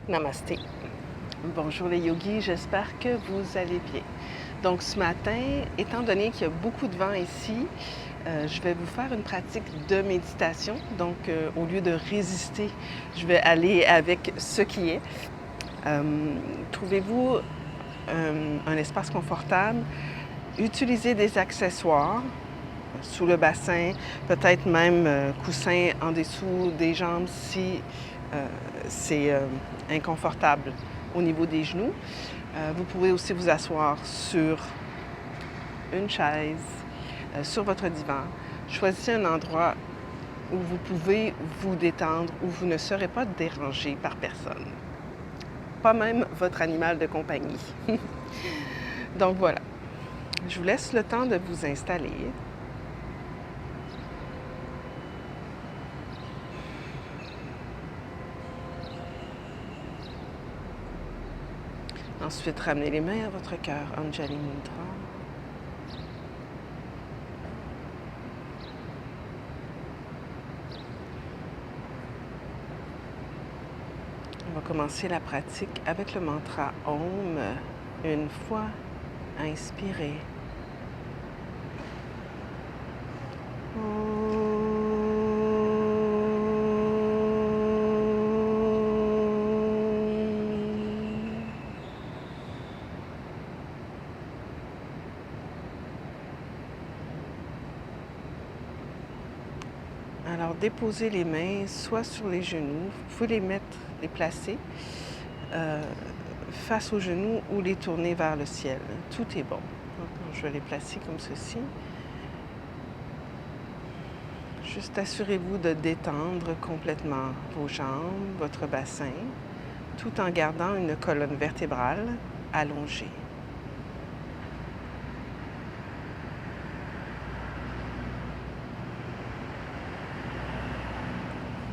Namasté. Bonjour les yogis, j'espère que vous allez bien. Donc ce matin, étant donné qu'il y a beaucoup de vent ici, je vais vous faire une pratique de méditation. Donc au lieu de résister, je vais aller avec ce qui est. Trouvez-vous un espace confortable. Utilisez des accessoires sous le bassin, peut-être même coussin en dessous des jambes si c'est inconfortable au niveau des genoux. Vous pouvez aussi vous asseoir sur une chaise, sur votre divan. Choisissez un endroit où vous pouvez vous détendre, où vous ne serez pas dérangé par personne. Pas même votre animal de compagnie. Donc voilà, je vous laisse le temps de vous installer. Ensuite, ramenez les mains à votre cœur, Anjali Mudra. On va commencer la pratique avec le mantra Om. Une fois, inspirez. Alors, déposez les mains soit sur les genoux, vous pouvez les placer face aux genoux ou les tourner vers le ciel. Tout est bon. Donc, je vais les placer comme ceci. Juste assurez-vous de détendre complètement vos jambes, votre bassin, tout en gardant une colonne vertébrale allongée.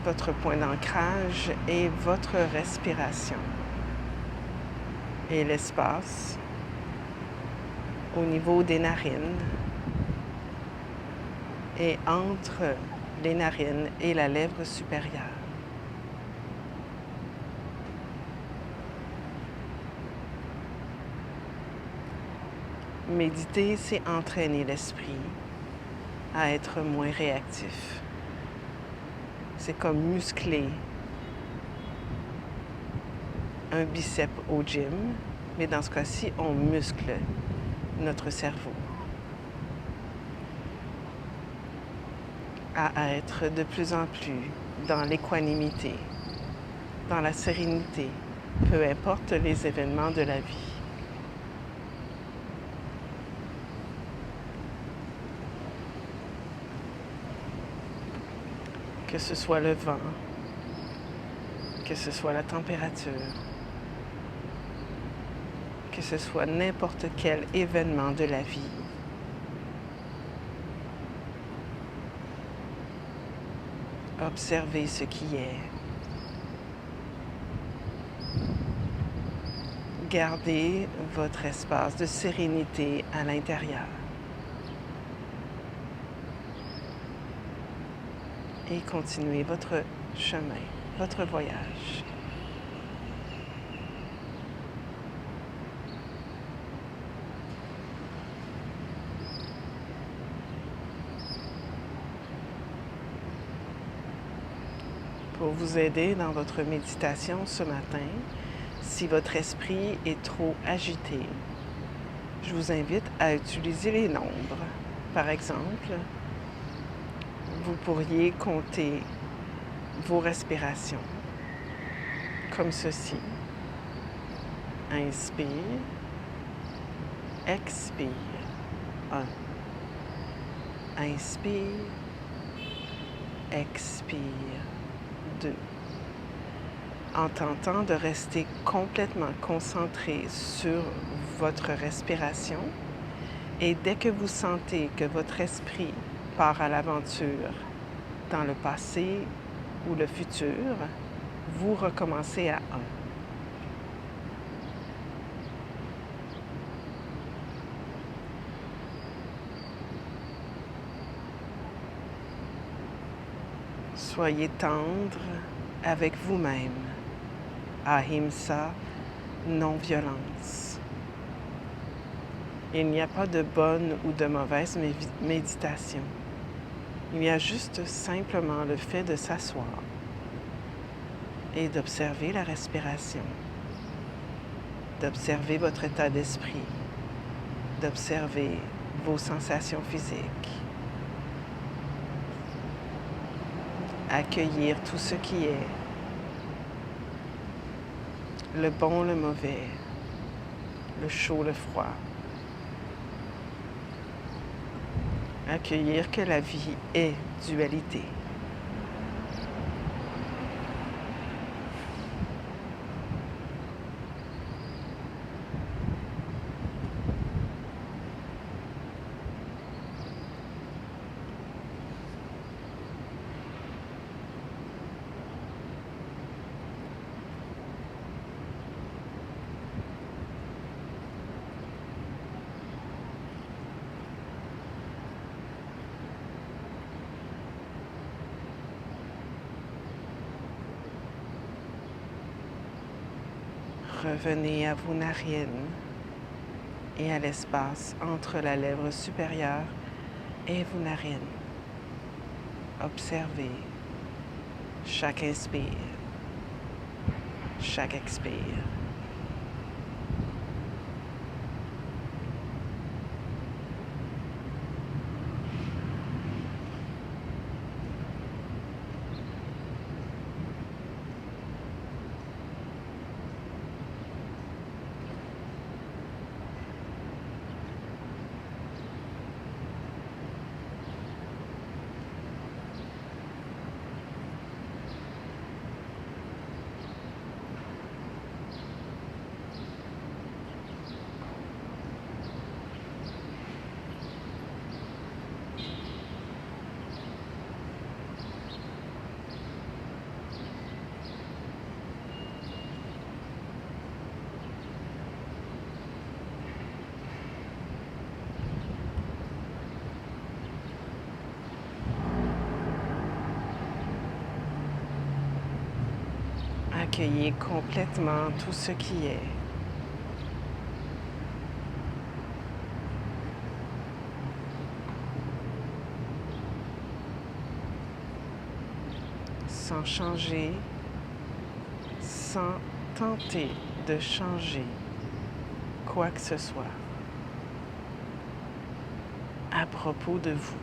Votre point d'ancrage est votre respiration et l'espace au niveau des narines et entre les narines et la lèvre supérieure. Méditer, c'est entraîner l'esprit à être moins réactif. C'est comme muscler un biceps au gym, mais dans ce cas-ci, on muscle notre cerveau à être de plus en plus dans l'équanimité, dans la sérénité, peu importe les événements de la vie. Que ce soit le vent, que ce soit la température, que ce soit n'importe quel événement de la vie. Observez ce qui est. Gardez votre espace de sérénité à l'intérieur. Et continuez votre chemin, votre voyage. Pour vous aider dans votre méditation ce matin, si votre esprit est trop agité, je vous invite à utiliser les nombres. Par exemple, vous pourriez compter vos respirations comme ceci. Inspire, expire. 1. Inspire, expire. 2. En tentant de rester complètement concentré sur votre respiration et dès que vous sentez que votre esprit part à l'aventure dans le passé ou le futur, vous recommencez à 1. Soyez tendre avec vous-même. ahimsa, non-violence. Il n'y a pas de bonne ou de mauvaise méditation. Il y a juste simplement le fait de s'asseoir et d'observer la respiration, d'observer votre état d'esprit, d'observer vos sensations physiques, accueillir tout ce qui est, le bon, le mauvais, le chaud, le froid. Accueillir que la vie est dualité. Revenez à vos narines et à l'espace entre la lèvre supérieure et vos narines. Observez chaque inspire, chaque expire. Accueillez complètement tout ce qui est. Sans changer, sans tenter de changer quoi que ce soit à propos de vous.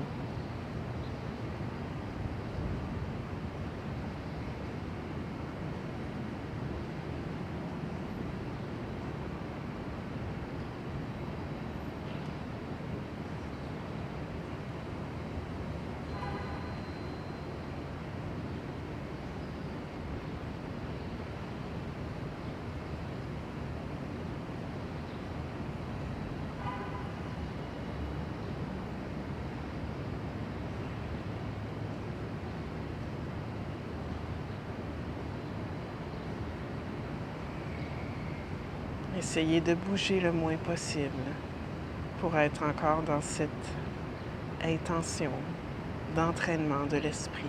Essayez de bouger le moins possible pour être encore dans cette intention d'entraînement de l'esprit.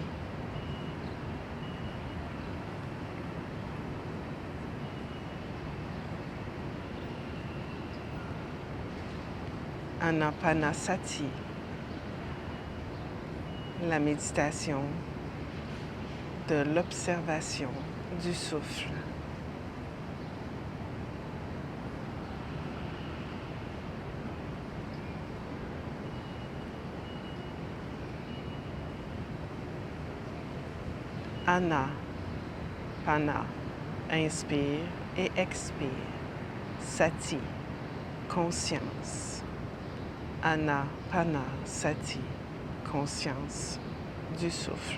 Anapanasati, la méditation de l'observation du souffle. Ana, Pana, inspire et expire. Sati, conscience. Ana, Pana, Sati, conscience du souffle.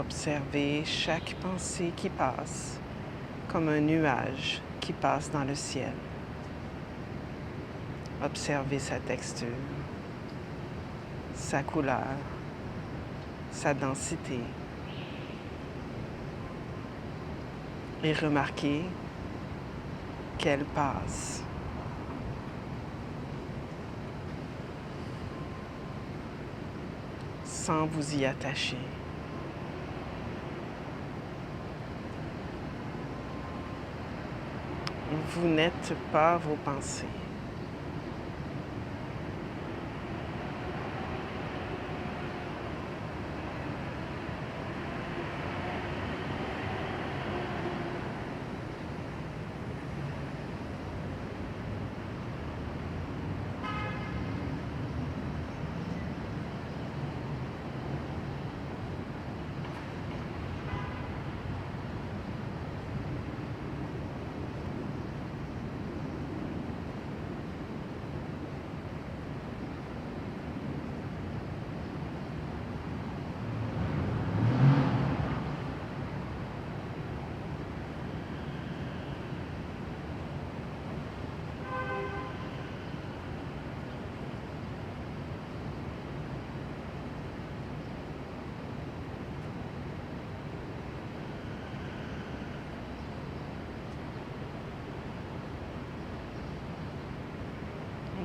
Observez chaque pensée qui passe comme un nuage qui passe dans le ciel. Observez sa texture, sa couleur, sa densité. Et remarquez qu'elle passe. Sans vous y attacher. Vous n'êtes pas vos pensées.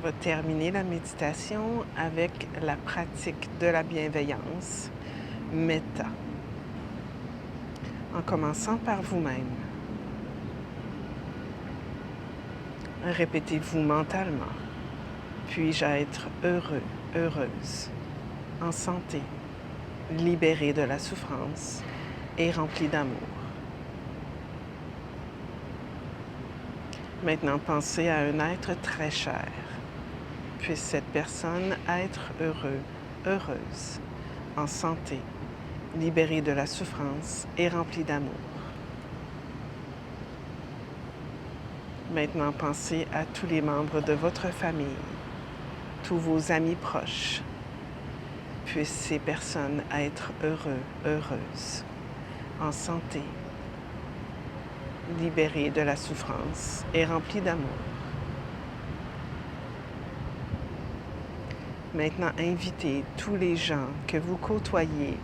On va terminer la méditation avec la pratique de la bienveillance, Metta. En commençant par vous-même, répétez-vous mentalement: puis-je être heureux, heureuse, en santé, libéré de la souffrance et rempli d'amour. Maintenant, pensez à un être très cher. Puisse cette personne être heureux, heureuse, en santé, libérée de la souffrance et remplie d'amour. Maintenant, pensez à tous les membres de votre famille, tous vos amis proches. Puissent ces personnes être heureux, heureuses, en santé, libérées de la souffrance et remplies d'amour. Maintenant, invitez tous les gens que vous côtoyez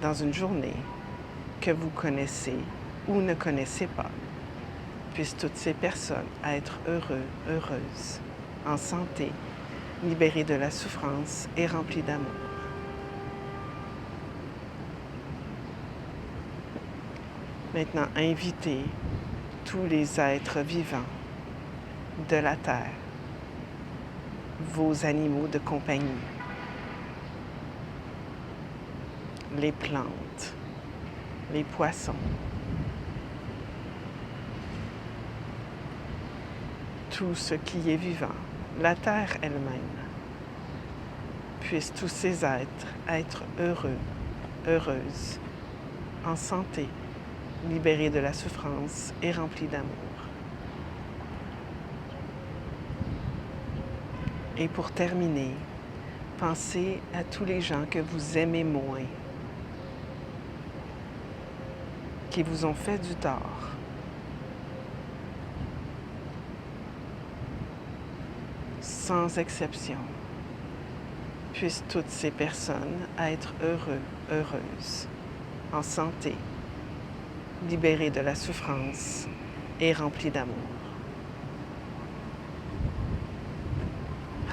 dans une journée, que vous connaissez ou ne connaissez pas. Puissent toutes ces personnes être heureux, heureuses, en santé, libérées de la souffrance et remplies d'amour. Maintenant, invitez tous les êtres vivants de la Terre, vos animaux de compagnie, les plantes, les poissons, tout ce qui est vivant, la Terre elle-même. Puissent tous ces êtres être heureux, heureuses, en santé, libérés de la souffrance et remplis d'amour. Et pour terminer, pensez à tous les gens que vous aimez moins, qui vous ont fait du tort. Sans exception, puissent toutes ces personnes être heureux, heureuses, en santé, libérées de la souffrance et remplies d'amour.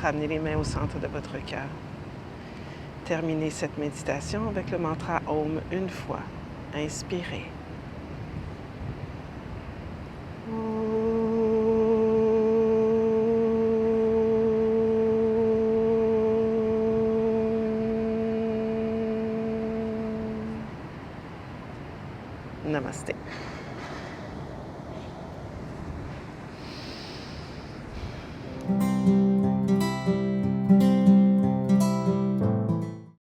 Ramenez les mains au centre de votre cœur. Terminez cette méditation avec le mantra Om une fois. Inspirez. Namaste.